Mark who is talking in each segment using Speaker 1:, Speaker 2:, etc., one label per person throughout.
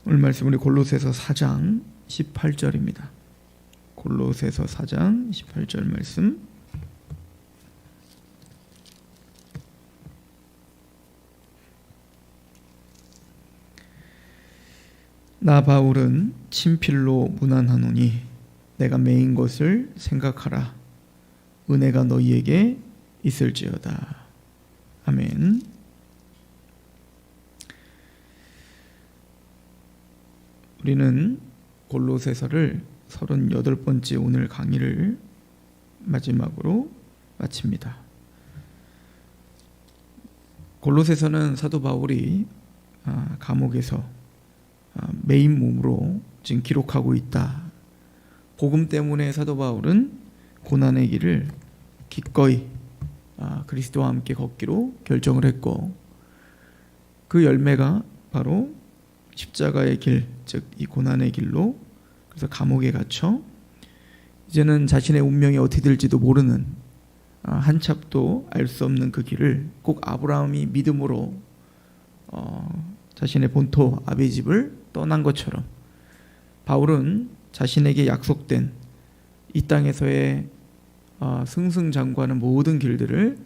Speaker 1: 오늘 말씀 우리 골로새서 4장 18절입니다. 골로새서 4장 18절 말씀. 나 바울은 친필로 문안하노니 내가 매인 것을 생각하라. 은혜가 너희에게 있을지어다. 아멘. 우리는 골로새서를 38번째 오늘 강의를 마지막으로 마칩니다. 골로새서는 사도 바울이 감옥에서 매인 몸으로 지금 기록하고 있다. 복음 때문에 사도 바울은 고난의 길을 기꺼이 그리스도와 함께 걷기로 결정을 했고, 그 열매가 바로 십자가의 길, 즉 이 고난의 길로, 그래서 감옥에 갇혀 이제는 자신의 운명이 어떻게 될지도 모르는, 한참도 알 수 없는 그 길을 꼭 아브라함이 믿음으로 자신의 본토 아비 집을 떠난 것처럼 바울은 자신에게 약속된 이 땅에서의 승승장구하는 모든 길들을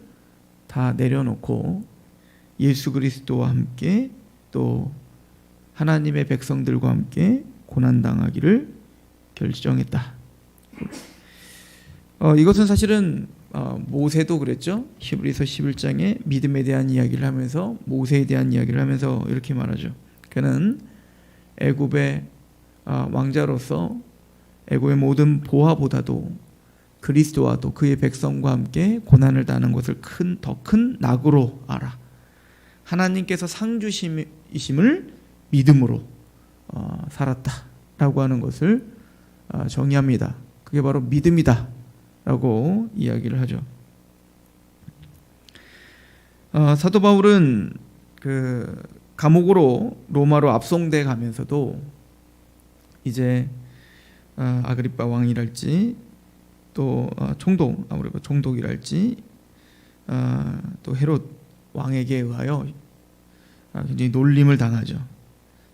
Speaker 1: 다 내려놓고 예수 그리스도와 함께 또 하나님의 백성들과 함께 고난당하기를 결정했다. 이것은 사실은 모세도 그랬죠. 히브리서 11장에 믿음에 대한 이야기를 하면서, 모세에 대한 이야기를 하면서 이렇게 말하죠. 그는 애굽의 왕자로서 애굽의 모든 보화보다도 그리스도와도 그의 백성과 함께 고난을 당하는 것을 더 큰 낙으로 알아. 하나님께서 상 주심을 믿음으로 살았다라고 하는 것을 정의합니다. 그게 바로 믿음이다 라고 이야기를 하죠. 사도 바울은 그 감옥으로 로마로 압송돼 가면서도 이제 아그리빠 왕이랄지 또 아무래도 총독이랄지 또 헤롯 왕에게 의하여 굉장히 놀림을 당하죠.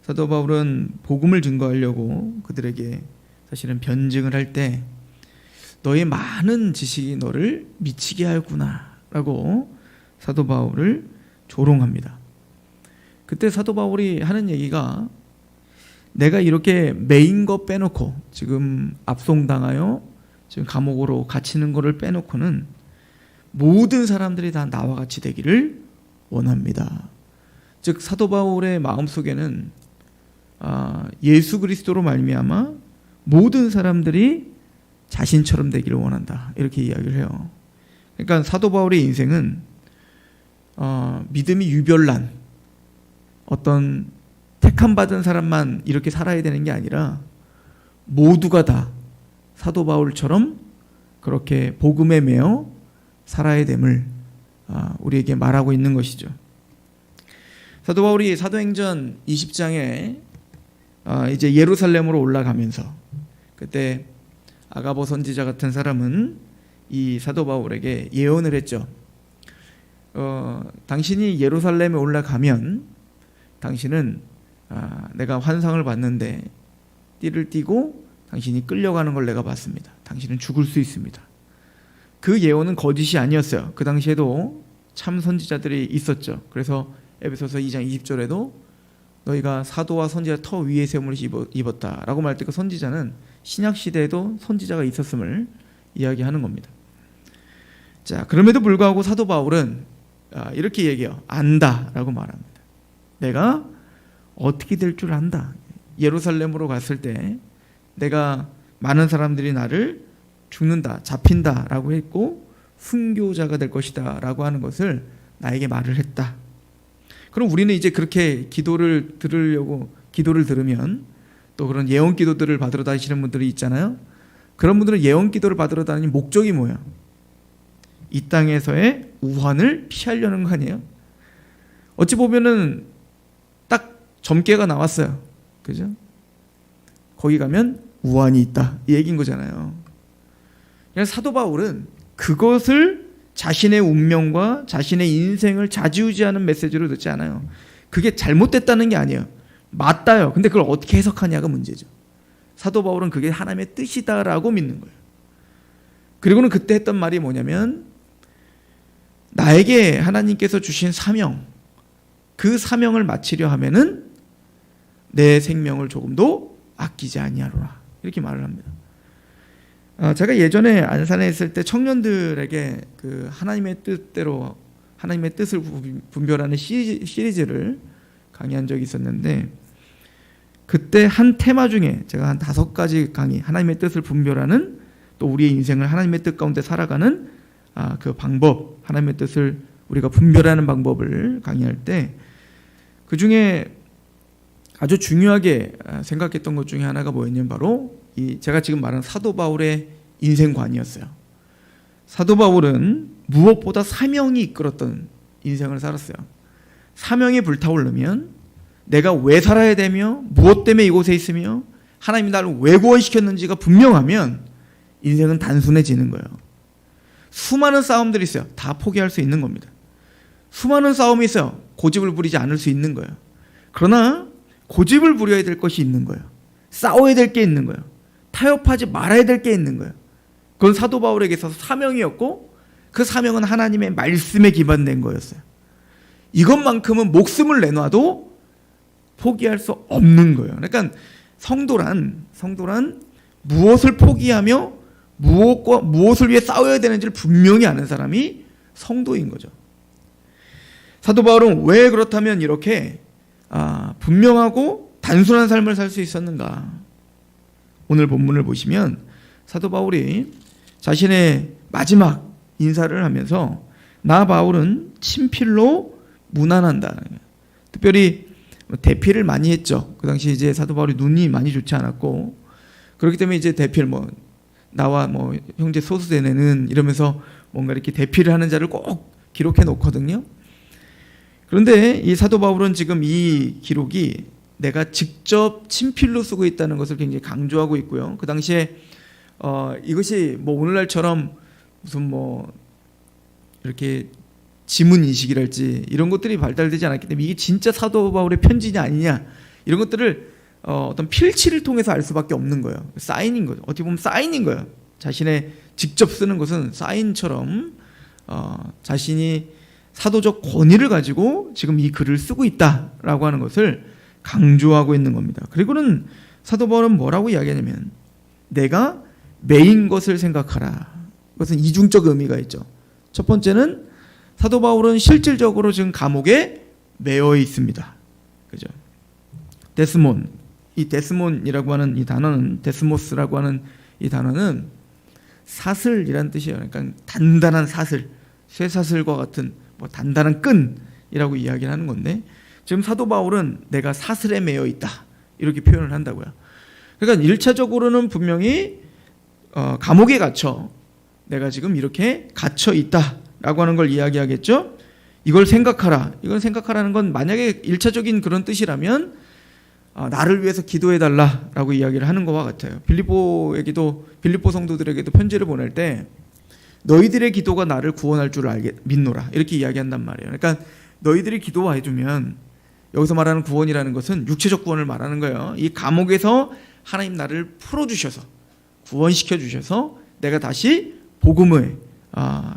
Speaker 1: 사도 바울은 복음을 증거하려고 그들에게 사실은 변증을 할 때 너의 많은 지식이 너를 미치게 하였구나 라고 사도 바울을 조롱합니다. 그때 사도 바울이 하는 얘기가, 내가 이렇게 매인 거 빼놓고, 지금 압송당하여 지금 감옥으로 갇히는 거를 빼놓고는 모든 사람들이 다 나와 같이 되기를 원합니다. 즉 사도 바울의 마음속에는 예수 그리스도로 말미암아 모든 사람들이 자신처럼 되기를 원한다, 이렇게 이야기를 해요. 그러니까 사도 바울의 인생은 믿음이 유별난 어떤 택함 받은 사람만 이렇게 살아야 되는 게 아니라 모두가 다 사도 바울처럼 그렇게 복음에 매여 살아야 됨을 우리에게 말하고 있는 것이죠. 사도 바울이 사도행전 20장에 이제 예루살렘으로 올라가면서, 그때 아가보 선지자 같은 사람은 이 사도 바울에게 예언을 했죠. 당신이 예루살렘에 올라가면 당신은 내가 환상을 봤는데 띠를 띠고 당신이 끌려가는 걸 내가 봤습니다. 당신은 죽을 수 있습니다. 그 예언은 거짓이 아니었어요. 그 당시에도 참 선지자들이 있었죠. 그래서 에베소서 2장 20절에도 너희가 사도와 선지자 터 위에 세움을 입었다라고 말할 때 그 선지자는 신약 시대에도 선지자가 있었음을 이야기하는 겁니다. 자, 그럼에도 불구하고 사도 바울은 이렇게 얘기해요. 안다라고 말합니다. 내가 어떻게 될 줄 안다. 예루살렘으로 갔을 때 내가 많은 사람들이 나를 죽는다, 잡힌다라고 했고 순교자가 될 것이다 라고 하는 것을 나에게 말을 했다. 그럼 우리는 이제 그렇게 기도를 들으면 또 그런 예언 기도들을 받으러 다니시는 분들이 있잖아요. 그런 분들은 예언 기도를 받으러 다니는 목적이 뭐야? 이 땅에서의 우환을 피하려는 거 아니에요? 어찌 보면은 딱 점괘가 나왔어요. 그죠? 거기 가면 우환이 있다, 이 얘기인 거잖아요. 그래서 사도 바울은 그것을 자신의 운명과 자신의 인생을 좌지우지하는 메시지로 듣지 않아요. 그게 잘못됐다는 게 아니에요. 맞다요. 근데 그걸 어떻게 해석하냐가 문제죠. 사도 바울은 그게 하나님의 뜻이다라고 믿는 거예요. 그리고는 그때 했던 말이 뭐냐면, 나에게 하나님께서 주신 사명, 그 사명을 마치려 하면은 내 생명을 조금도 아끼지 아니하노라, 이렇게 말을 합니다. 제가 예전에 안산에 있을 때 청년들에게 그 하나님의 뜻대로 하나님의 뜻을 분별하는 시리즈를 강의한 적이 있었는데, 그때 한 테마 중에 제가 한 5가지 강의, 하나님의 뜻을 분별하는, 또 우리의 인생을 하나님의 뜻 가운데 살아가는 그 방법, 하나님의 뜻을 우리가 분별하는 방법을 강의할 때, 그 중에 아주 중요하게 생각했던 것 중에 하나가 뭐였냐면 바로 제가 지금 말한 사도 바울의 인생관이었어요. 사도 바울은 무엇보다 사명이 이끌었던 인생을 살았어요. 사명이 불타오르면 내가 왜 살아야 되며 무엇 때문에 이곳에 있으며 하나님이 나를 왜 구원시켰는지가 분명하면 인생은 단순해지는 거예요. 수많은 싸움들이 있어요. 다 포기할 수 있는 겁니다. 수많은 싸움이 있어요. 고집을 부리지 않을 수 있는 거예요. 그러나 고집을 부려야 될 것이 있는 거예요. 싸워야 될 게 있는 거예요. 타협하지 말아야 될 게 있는 거예요. 그건 사도 바울에게 있어서 사명이었고, 그 사명은 하나님의 말씀에 기반된 거였어요. 이것만큼은 목숨을 내놔도 포기할 수 없는 거예요. 그러니까 성도란 무엇을 포기하며 무엇을 위해 싸워야 되는지를 분명히 아는 사람이 성도인 거죠. 사도 바울은 왜 그렇다면 이렇게 분명하고 단순한 삶을 살 수 있었는가? 오늘 본문을 보시면 사도 바울이 자신의 마지막 인사를 하면서 나 바울은 친필로 문안한다. 특별히 대필을 많이 했죠. 그 당시 이제 사도 바울이 눈이 많이 좋지 않았고, 그렇기 때문에 이제 대필 나와 형제 소수대내는 이러면서 뭔가 이렇게 대필을 하는 자를 꼭 기록해 놓거든요. 그런데 이 사도 바울은 지금 이 기록이 내가 직접 친필로 쓰고 있다는 것을 굉장히 강조하고 있고요. 그 당시에 이것이 오늘날처럼 무슨 이렇게 지문 인식이랄지 이런 것들이 발달되지 않았기 때문에 이게 진짜 사도 바울의 편지냐 아니냐 이런 것들을 어떤 필치를 통해서 알 수밖에 없는 거예요. 사인인 거죠. 어떻게 보면 사인인 거예요. 자신의 직접 쓰는 것은 사인처럼 자신이 사도적 권위를 가지고 지금 이 글을 쓰고 있다라고 하는 것을 강조하고 있는 겁니다. 그리고는 사도 바울은 뭐라고 이야기하냐면 내가 매인 것을 생각하라. 그것은 이중적 의미가 있죠. 첫 번째는 사도 바울은 실질적으로 지금 감옥에 매여 있습니다. 그죠? 데스몬, 이 데스몬이라고 하는 이 단어는, 데스모스라고 하는 이 단어는 사슬이라는 뜻이에요. 그러니까 단단한 사슬, 쇠사슬과 같은 단단한 끈이라고 이야기를 하는 건데, 지금 사도 바울은 내가 사슬에 매여 있다 이렇게 표현을 한다고요. 그러니까 1차적으로는 분명히 감옥에 갇혀 내가 지금 이렇게 갇혀 있다라고 하는 걸 이야기하겠죠. 이걸 생각하라. 이걸 생각하라는 건 만약에 1차적인 그런 뜻이라면 나를 위해서 기도해달라라고 이야기를 하는 것과 같아요. 빌립보 성도들에게도 편지를 보낼 때 너희들의 기도가 나를 구원할 줄 믿노라 이렇게 이야기한단 말이에요. 그러니까 너희들이 기도해주면, 여기서 말하는 구원이라는 것은 육체적 구원을 말하는 거예요. 이 감옥에서 하나님 나를 풀어주셔서 구원시켜 주셔서 내가 다시 복음의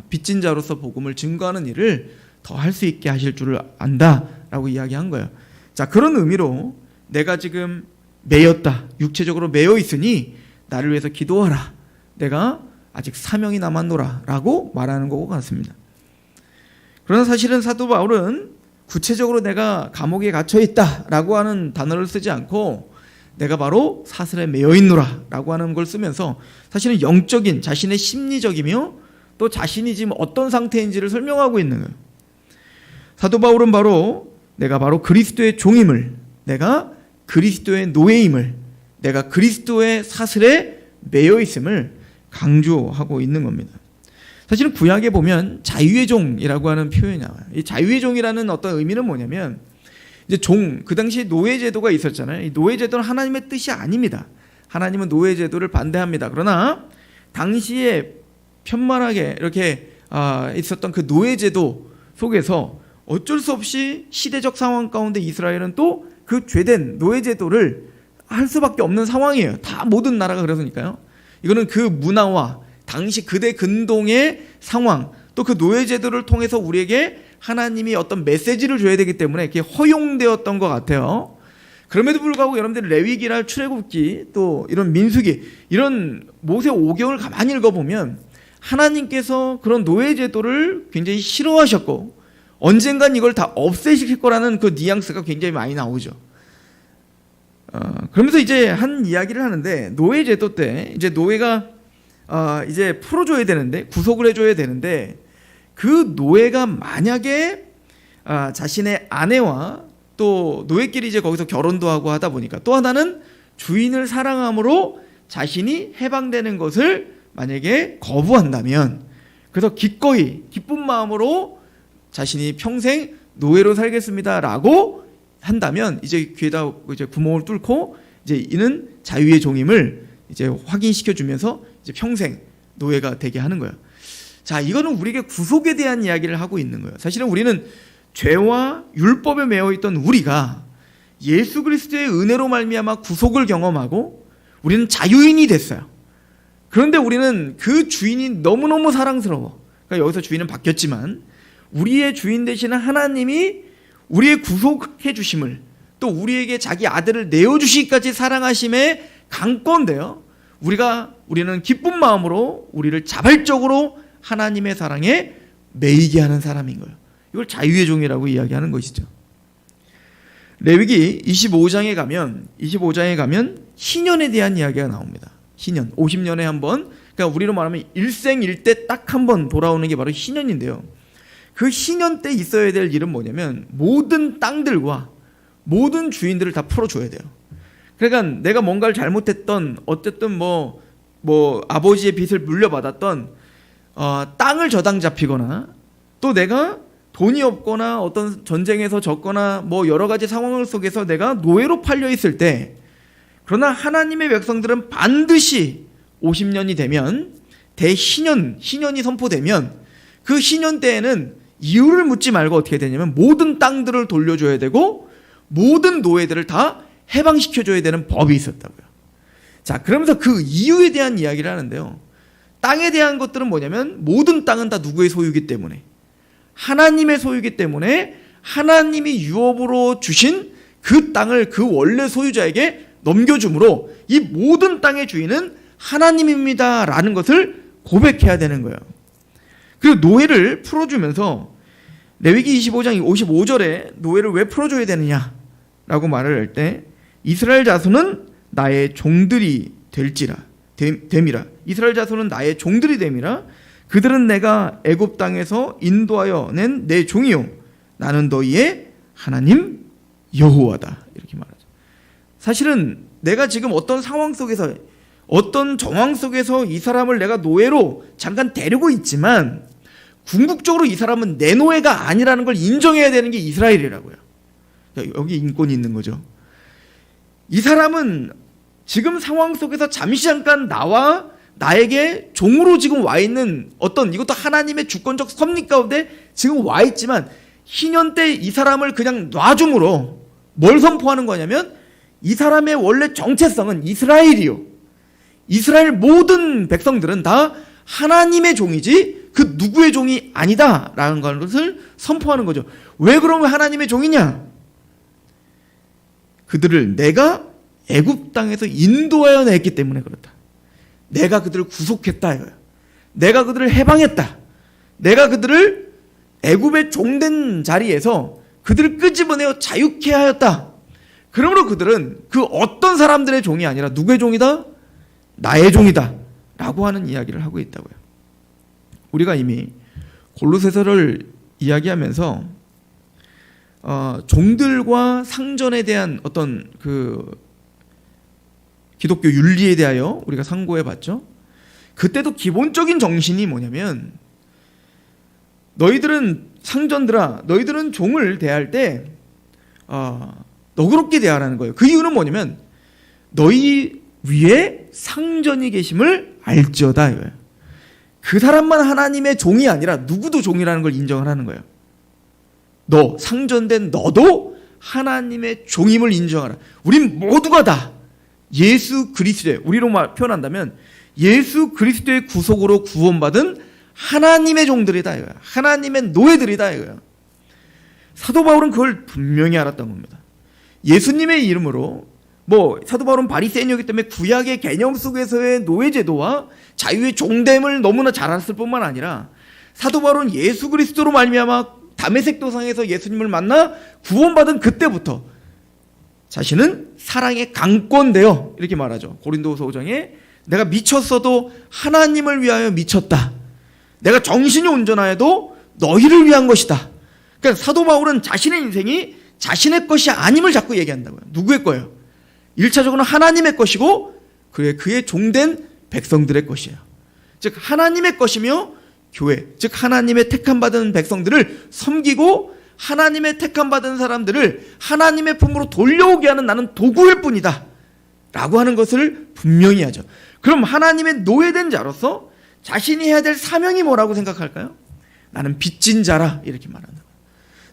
Speaker 1: 빚진 자로서 복음을 증거하는 일을 더 할 수 있게 하실 줄을 안다라고 이야기한 거예요. 자, 그런 의미로 내가 지금 매였다, 육체적으로 매여 있으니 나를 위해서 기도하라, 내가 아직 사명이 남았노라 라고 말하는 것 같습니다. 그러나 사실은 사도 바울은 구체적으로 내가 감옥에 갇혀 있다라고 하는 단어를 쓰지 않고 내가 바로 사슬에 매여 있노라 라고 하는 걸 쓰면서 사실은 영적인 자신의 심리적이며 또 자신이 지금 어떤 상태인지를 설명하고 있는 거예요. 사도 바울은 내가 바로 그리스도의 종임을, 내가 그리스도의 노예임을, 내가 그리스도의 사슬에 매여 있음을 강조하고 있는 겁니다. 사실은 구약에 보면 자유의 종이라고 하는 표현이 나와요. 이 자유의 종이라는 어떤 의미는 뭐냐면, 이제 그 당시에 노예제도가 있었잖아요. 이 노예제도는 하나님의 뜻이 아닙니다. 하나님은 노예제도를 반대합니다. 그러나 당시에 편만하게 이렇게 있었던 그 노예제도 속에서 어쩔 수 없이 시대적 상황 가운데 이스라엘은 또 그 죄된 노예 제도를 할 수밖에 없는 상황이에요. 다 모든 나라가 그러니까요. 이거는 그 문화와 당시 그대 근동의 상황, 또 그 노예 제도를 통해서 우리에게 하나님이 어떤 메시지를 줘야 되기 때문에 이렇게 허용되었던 것 같아요. 그럼에도 불구하고 여러분들 레위기나 출애굽기 또 이런 민수기 이런 모세 오경을 가만히 읽어보면 하나님께서 그런 노예 제도를 굉장히 싫어하셨고 언젠간 이걸 다 없애실 거라는 그 뉘앙스가 굉장히 많이 나오죠. 그러면서 이제 한 이야기를 하는데 노예 제도 때 이제 노예가 이제 풀어줘야 되는데 구속을 해줘야 되는데 그 노예가 만약에 자신의 아내와 또 노예끼리 이제 거기서 결혼도 하고 하다 보니까 또 하나는 주인을 사랑함으로 자신이 해방되는 것을 만약에 거부한다면 그래서 기꺼이 기쁜 마음으로 자신이 평생 노예로 살겠습니다라고 한다면 이제 귀에다 이제 구멍을 뚫고 이제 이는 자유의 종임을 이제 확인시켜 주면서 이제 평생 노예가 되게 하는 거예요. 자, 이거는 우리에게 구속에 대한 이야기를 하고 있는 거예요. 사실은 우리는 죄와 율법에 매여 있던 우리가 예수 그리스도의 은혜로 말미암아 구속을 경험하고 우리는 자유인이 됐어요. 그런데 우리는 그 주인이 너무너무 사랑스러워. 그러니까 여기서 주인은 바뀌었지만 우리의 주인 되시는 하나님이 우리의 구속해 주심을 또 우리에게 자기 아들을 내어주시기까지 사랑하심에 강건데요. 우리는 기쁜 마음으로 우리를 자발적으로 하나님의 사랑에 매이게 하는 사람인 거예요. 이걸 자유의 종이라고 이야기하는 것이죠. 레위기 25장에 가면 희년에 대한 이야기가 나옵니다. 희년, 50년에 한 번, 그러니까 우리로 말하면 일생일대 딱 한 번 돌아오는 게 바로 희년인데요. 그 희년 때 있어야 될 일은 뭐냐면 모든 땅들과 모든 주인들을 다 풀어줘야 돼요. 그러니까 내가 뭔가를 잘못했던 어쨌든 뭐 아버지의 빚을 물려받았던 땅을 저당 잡히거나 또 내가 돈이 없거나 어떤 전쟁에서 졌거나 뭐 여러 가지 상황 속에서 내가 노예로 팔려 있을 때 그러나 하나님의 백성들은 반드시 50년이 되면 희년이 선포되면 그 희년 때에는 이유를 묻지 말고 어떻게 되냐면 모든 땅들을 돌려줘야 되고 모든 노예들을 다 해방시켜줘야 되는 법이 있었다고요. 자, 그러면서 그 이유에 대한 이야기를 하는데요. 땅에 대한 것들은 뭐냐면 모든 땅은 다 누구의 소유이기 때문에 하나님의 소유이기 때문에 하나님이 유업으로 주신 그 땅을 그 원래 소유자에게 넘겨주므로 이 모든 땅의 주인은 하나님입니다 라는 것을 고백해야 되는 거예요. 그리고 노예를 풀어주면서 레위기 25장 55절에 노예를 왜 풀어줘야 되느냐라고 말을 할 때 이스라엘 자손은 나의 종들이 됨이라. 이스라엘 자손은 나의 종들이 됨이라. 그들은 내가 애굽 땅에서 인도하여 낸 내 종이요 나는 너희의 하나님 여호와다. 이렇게 말하죠. 사실은 내가 지금 어떤 상황 속에서 어떤 정황 속에서 이 사람을 내가 노예로 잠깐 데리고 있지만 궁극적으로 이 사람은 내 노예가 아니라는 걸 인정해야 되는 게 이스라엘이라고요. 여기 인권이 있는 거죠. 이 사람은 지금 상황 속에서 잠시 잠깐 나와 나에게 종으로 지금 와 있는 어떤 이것도 하나님의 주권적 섭리 가운데 지금 와 있지만 희년 때 이 사람을 그냥 놔줌으로 뭘 선포하는 거냐면 이 사람의 원래 정체성은 이스라엘이요. 이스라엘 모든 백성들은 다 하나님의 종이지 그 누구의 종이 아니다라는 것을 선포하는 거죠. 왜 그러면 하나님의 종이냐? 그들을 내가 애굽 땅에서 인도하여 냈기 때문에 그렇다. 내가 그들을 구속했다 이거야. 내가 그들을 해방했다. 내가 그들을 애굽의 종된 자리에서 그들을 끄집어내어 자유케 하였다. 그러므로 그들은 그 어떤 사람들의 종이 아니라 누구의 종이다? 나의 종이다 라고 하는 이야기를 하고 있다고요. 우리가 이미 골로새서를 이야기하면서 종들과 상전에 대한 어떤 그 기독교 윤리에 대하여 우리가 상고해 봤죠. 그때도 기본적인 정신이 뭐냐면 너희들은 상전들아 너희들은 종을 대할 때 너그럽게 대하라는 거예요. 그 이유는 뭐냐면 너희 위에 상전이 계심을 알지어다 이거예요. 그 사람만 하나님의 종이 아니라 누구도 종이라는 걸 인정을 하는 거예요. 너, 상전된 너도 하나님의 종임을 인정하라. 우린 모두가 다 예수 그리스도의, 우리로 표현한다면 예수 그리스도의 구속으로 구원받은 하나님의 종들이다 이거야. 하나님의 노예들이다 이거야. 사도 바울은 그걸 분명히 알았던 겁니다. 예수님의 이름으로 사도 바울은 바리새인이었기 때문에 구약의 개념 속에서의 노예제도와 자유의 종됨을 너무나 잘 알았을 뿐만 아니라 사도 바울은 예수 그리스도로 말미암아 다메섹 도상에서 예수님을 만나 구원받은 그때부터 자신은 사랑에 강권되어 이렇게 말하죠. 고린도후서 5장에 내가 미쳤어도 하나님을 위하여 미쳤다. 내가 정신이 온전하여도 너희를 위한 것이다. 그러니까 사도 바울은 자신의 인생이 자신의 것이 아님을 자꾸 얘기한다고요. 누구의 거예요? 1차적으로는 하나님의 것이고 그의 종된 백성들의 것이에요. 즉 하나님의 것이며 교회, 즉 하나님의 택함받은 백성들을 섬기고 하나님의 택함받은 사람들을 하나님의 품으로 돌려오게 하는 나는 도구일 뿐이다 라고 하는 것을 분명히 하죠. 그럼 하나님의 노예된 자로서 자신이 해야 될 사명이 뭐라고 생각할까요? 나는 빚진 자라 이렇게 말한다.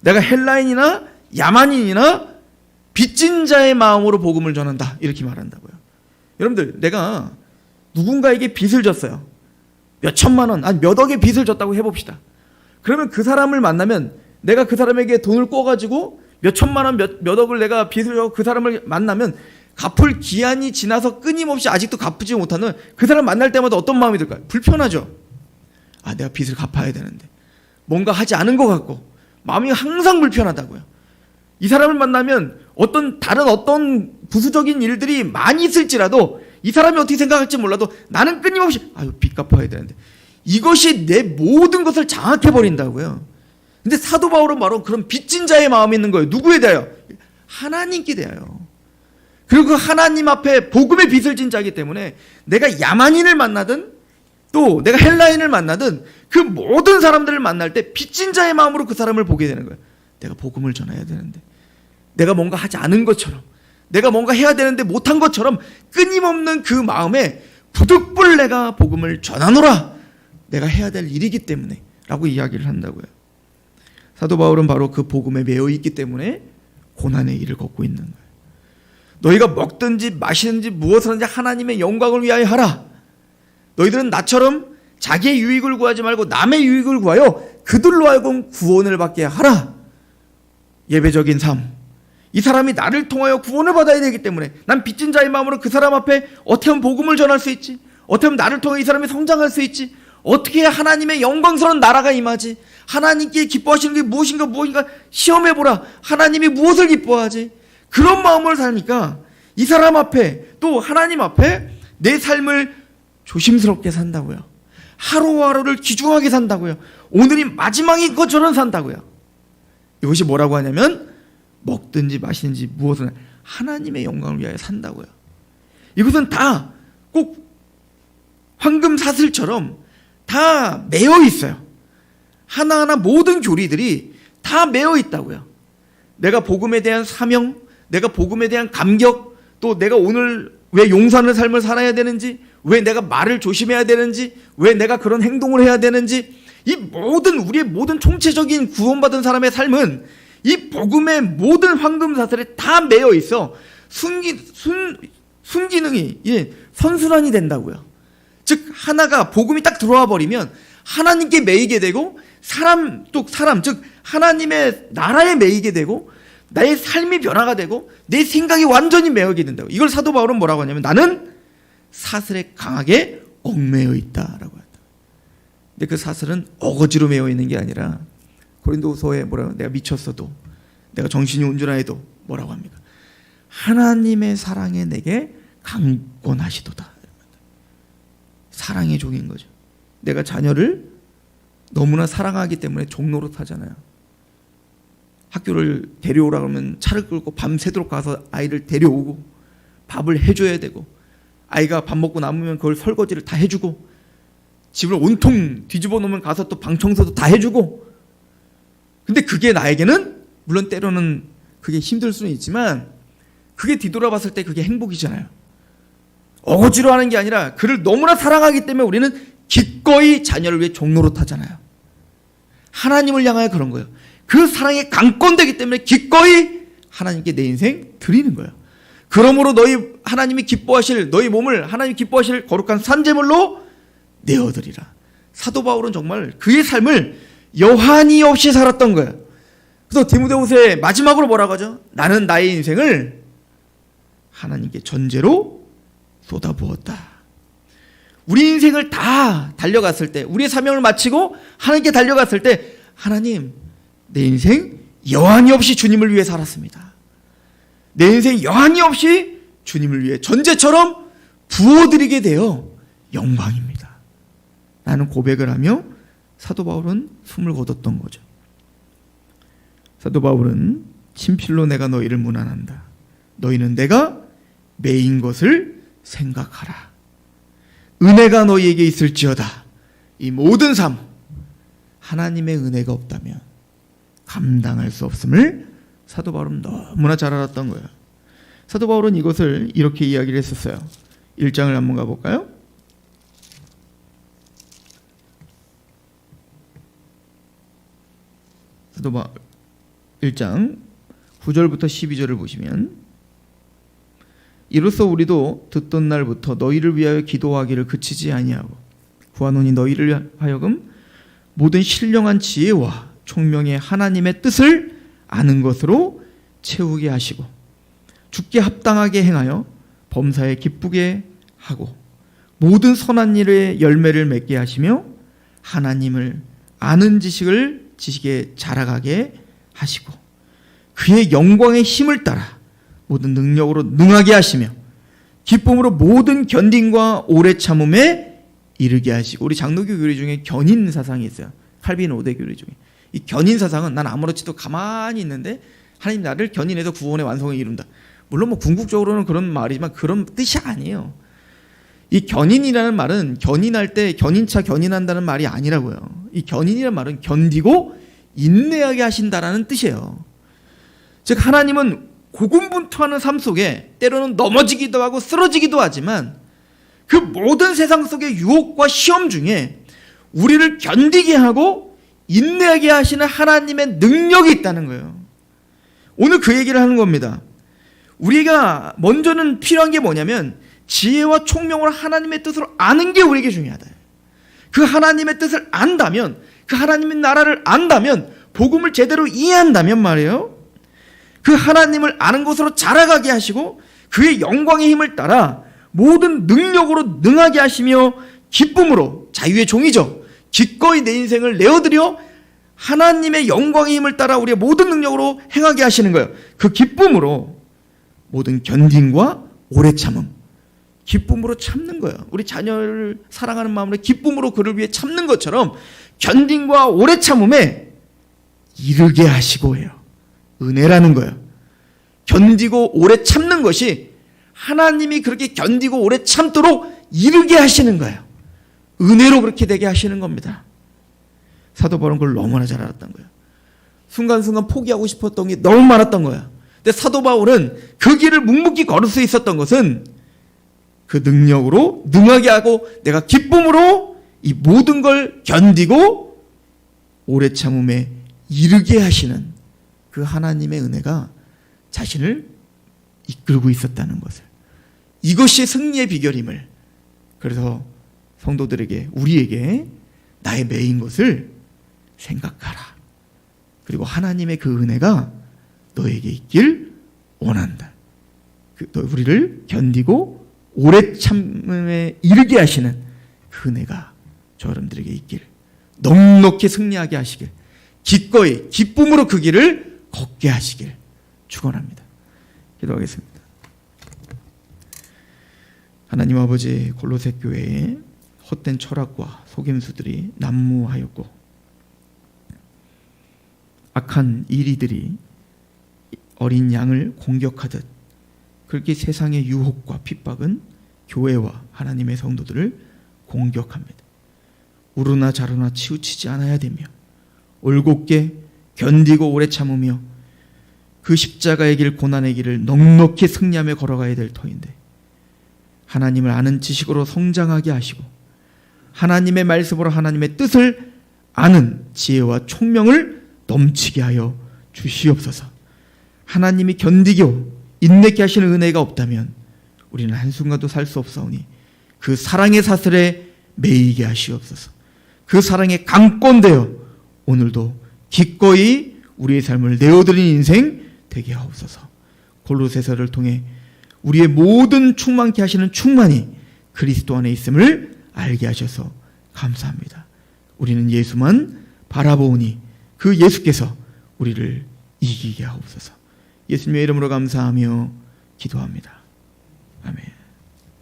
Speaker 1: 내가 헬라인이나 야만인이나 빚진 자의 마음으로 복음을 전한다 이렇게 말한다고요. 여러분들, 내가 누군가에게 빚을 졌어요. 몇 천만 원, 아니 몇 억의 빚을 졌다고 해봅시다. 그러면 그 사람을 만나면 내가 그 사람에게 돈을 꿔가지고 몇 천만 원, 몇 억을 내가 빚을 져서 그 사람을 만나면 갚을 기한이 지나서 끊임없이 아직도 갚지 못하는 그 사람 만날 때마다 어떤 마음이 들까요? 불편하죠. 아, 내가 빚을 갚아야 되는데 뭔가 하지 않은 것 같고 마음이 항상 불편하다고요. 이 사람을 만나면 다른 어떤 부수적인 일들이 많이 있을지라도 이 사람이 어떻게 생각할지 몰라도 나는 끊임없이 빚 갚아야 되는데 이것이 내 모든 것을 장악해버린다고요. 근데 사도 바울은 바로 그런 빚진 자의 마음이 있는 거예요. 누구에 대하여? 하나님께 대하여. 그리고 그 하나님 앞에 복음의 빚을 진 자이기 때문에 내가 야만인을 만나든 또 내가 헬라인을 만나든 그 모든 사람들을 만날 때 빚진 자의 마음으로 그 사람을 보게 되는 거예요. 내가 복음을 전해야 되는데 내가 뭔가 하지 않은 것처럼 내가 뭔가 해야 되는데 못한 것처럼 끊임없는 그 마음에 부득불 내가 복음을 전하노라. 내가 해야 될 일이기 때문에 라고 이야기를 한다고요. 사도 바울은 바로 그 복음에 매여 있기 때문에 고난의 일을 걷고 있는 거예요. 너희가 먹든지 마시든지 무엇을 하든지 하나님의 영광을 위하여 하라. 너희들은 나처럼 자기의 유익을 구하지 말고 남의 유익을 구하여 그들로 하여금 구원을 받게 하라. 예배적인 삶. 이 사람이 나를 통하여 구원을 받아야 되기 때문에 난 빚진 자의 마음으로 그 사람 앞에 어떻게 하면 복음을 전할 수 있지? 어떻게 하면 나를 통해 이 사람이 성장할 수 있지? 어떻게 해야 하나님의 영광스러운 나라가 임하지? 하나님께 기뻐하시는 게 무엇인가 시험해보라. 하나님이 무엇을 기뻐하지? 그런 마음을 사니까 이 사람 앞에 또 하나님 앞에 내 삶을 조심스럽게 산다고요. 하루하루를 귀중하게 산다고요. 오늘이 마지막인 것처럼 산다고요. 이것이 뭐라고 하냐면 먹든지 마시든지 무엇을 하나님의 영광을 위하여 산다고요. 이것은 다 꼭 황금 사슬처럼 다 매여 있어요. 하나하나 모든 교리들이 다 매여 있다고요. 내가 복음에 대한 사명, 내가 복음에 대한 감격, 또 내가 오늘 왜 용서하는 삶을 살아야 되는지, 왜 내가 말을 조심해야 되는지, 왜 내가 그런 행동을 해야 되는지, 우리의 모든 총체적인 구원받은 사람의 삶은 이 복음의 모든 황금사슬에 다 매여 있어 순기능이 선순환이 된다고요. 즉 하나가 복음이 딱 들어와 버리면 하나님께 매이게 되고 즉 하나님의 나라에 매이게 되고 나의 삶이 변화가 되고 내 생각이 완전히 매이게 된다고. 이걸 사도 바울은 뭐라고 하냐면 나는 사슬에 강하게 얽매여 있다라고 한다. 근데 그 사슬은 어거지로 매여 있는 게 아니라 고린도서에 내가 미쳤어도 내가 정신이 온전하여도 뭐라고 합니까? 하나님의 사랑에 내게 강권하시도다. 사랑의 종인 거죠. 내가 자녀를 너무나 사랑하기 때문에 종노릇 하잖아요. 학교를 데려오라고 하면 차를 끌고 밤새도록 가서 아이를 데려오고 밥을 해줘야 되고 아이가 밥 먹고 남으면 그걸 설거지를 다 해주고 집을 온통 뒤집어 놓으면 가서 또 방 청소도 다 해주고. 근데 그게 나에게는 물론 때로는 그게 힘들 수는 있지만 그게 뒤돌아봤을 때 그게 행복이잖아요. 어거지로 하는 게 아니라 그를 너무나 사랑하기 때문에 우리는 기꺼이 자녀를 위해 종노릇 하잖아요. 하나님을 향하여 그런 거예요. 그 사랑에 강권되기 때문에 기꺼이 하나님께 내 인생 드리는 거예요. 그러므로 하나님이 기뻐하실 너희 몸을 하나님이 기뻐하실 거룩한 산제물로 내어드리라. 사도 바울은 정말 그의 삶을 여한이 없이 살았던 거예요. 그래서 디모데후서의 마지막으로 뭐라고 하죠? 나는 나의 인생을 하나님께 전제로 쏟아부었다. 우리 인생을 다 달려갔을 때, 우리의 사명을 마치고 하나님께 달려갔을 때, 하나님, 내 인생 여한이 없이 주님을 위해 살았습니다. 내 인생 여한이 없이 주님을 위해 전제처럼 부어드리게 되어 영광입니다. 라는 고백을 하며 사도 바울은 숨을 거뒀던 거죠. 사도 바울은 친필로 내가 너희를 문안한다. 너희는 내가 매인 것을 생각하라. 은혜가 너희에게 있을지어다. 이 모든 삶, 하나님의 은혜가 없다면 감당할 수 없음을 사도 바울은 너무나 잘 알았던 거예요. 사도 바울은 이것을 이렇게 이야기를 했었어요. 1장을 한번 가볼까요? 사도 바울 1장 9절부터 12절을 보시면 이로써 우리도 듣던 날부터 너희를 위하여 기도하기를 그치지 아니하고 구하노니 너희를 하여금 모든 신령한 지혜와 총명의 하나님의 뜻을 아는 것으로 채우게 하시고 주께 합당하게 행하여 범사에 기쁘게 하고 모든 선한 일의 열매를 맺게 하시며 하나님을 아는 지식에 자라가게 하시고 그의 영광의 힘을 따라 모든 능력으로 능하게 하시며 기쁨으로 모든 견딘과 오래 참음에 이르게 하시고. 우리 장로교 교리 중에 견인 사상이 있어요. 칼빈 5대 교리 중에. 이 견인 사상은 난 아무렇지도 가만히 있는데 하나님 나를 견인해서 구원의 완성에 이룬다. 물론 뭐 궁극적으로는 그런 말이지만 그런 뜻이 아니에요. 이 견인이라는 말은 견인할 때 견인차 견인한다는 말이 아니라고요. 이 견인이라는 말은 견디고 인내하게 하신다라는 뜻이에요. 즉 하나님은 고군분투하는 삶 속에 때로는 넘어지기도 하고 쓰러지기도 하지만 그 모든 세상 속의 유혹과 시험 중에 우리를 견디게 하고 인내하게 하시는 하나님의 능력이 있다는 거예요. 오늘 그 얘기를 하는 겁니다. 우리가 먼저는 필요한 게 뭐냐면 지혜와 총명으로 하나님의 뜻을 아는 게 우리에게 중요하다. 그 하나님의 뜻을 안다면, 그 하나님의 나라를 안다면, 복음을 제대로 이해한다면 말이에요. 그 하나님을 아는 것으로 자라가게 하시고 그의 영광의 힘을 따라 모든 능력으로 능하게 하시며 기쁨으로, 자유의 종이죠, 기꺼이 내 인생을 내어드려 하나님의 영광의 힘을 따라 우리의 모든 능력으로 행하게 하시는 거예요. 그 기쁨으로 모든 견딘과 오래 참음, 기쁨으로 참는 거예요. 우리 자녀를 사랑하는 마음으로 기쁨으로 그를 위해 참는 것처럼 견딘과 오래 참음에 이르게 하시고 해요. 은혜라는 거예요. 견디고 오래 참는 것이 하나님이 그렇게 견디고 오래 참도록 이르게 하시는 거예요. 은혜로 그렇게 되게 하시는 겁니다. 사도 바울은 그걸 너무나 잘 알았던 거예요. 순간순간 포기하고 싶었던 게 너무 많았던 거예요. 근데 사도 바울은 그 길을 묵묵히 걸을 수 있었던 것은 그 능력으로 능하게 하고 내가 기쁨으로 이 모든 걸 견디고 오래 참음에 이르게 하시는 그 하나님의 은혜가 자신을 이끌고 있었다는 것을, 이것이 승리의 비결임을, 그래서 성도들에게, 우리에게 나의 매인 것을 생각하라. 그리고 하나님의 그 은혜가 너에게 있길 원한다. 우리를 견디고 오래 참음에 이르게 하시는 그 은혜가 저 여러분들에게 있길, 넉넉히 승리하게 하시길, 기꺼이 기쁨으로 그 길을 걷게 하시길 축원합니다. 기도하겠습니다. 하나님 아버지, 골로새 교회에 헛된 철학과 속임수들이 난무하였고 악한 이리들이 어린 양을 공격하듯 그렇게 세상의 유혹과 핍박은 교회와 하나님의 성도들을 공격합니다. 우르나 자르나 치우치지 않아야 되며 올곧게 견디고 오래 참으며 그 십자가의 길, 고난의 길을 넉넉히 승리하며 걸어가야 될 터인데 하나님을 아는 지식으로 성장하게 하시고 하나님의 말씀으로 하나님의 뜻을 아는 지혜와 총명을 넘치게 하여 주시옵소서. 하나님이 견디고 인내케 하시는 은혜가 없다면 우리는 한순간도 살 수 없사오니 그 사랑의 사슬에 매이게 하시옵소서. 그 사랑에 강권되어 오늘도 기꺼이 우리의 삶을 내어드리는 인생 되게 하옵소서. 골로새서를 통해 우리의 모든 충만케 하시는 충만이 그리스도 안에 있음을 알게 하셔서 감사합니다. 우리는 예수만 바라보오니 그 예수께서 우리를 이기게 하옵소서. 예수님의 이름으로 감사하며 기도합니다. 아멘.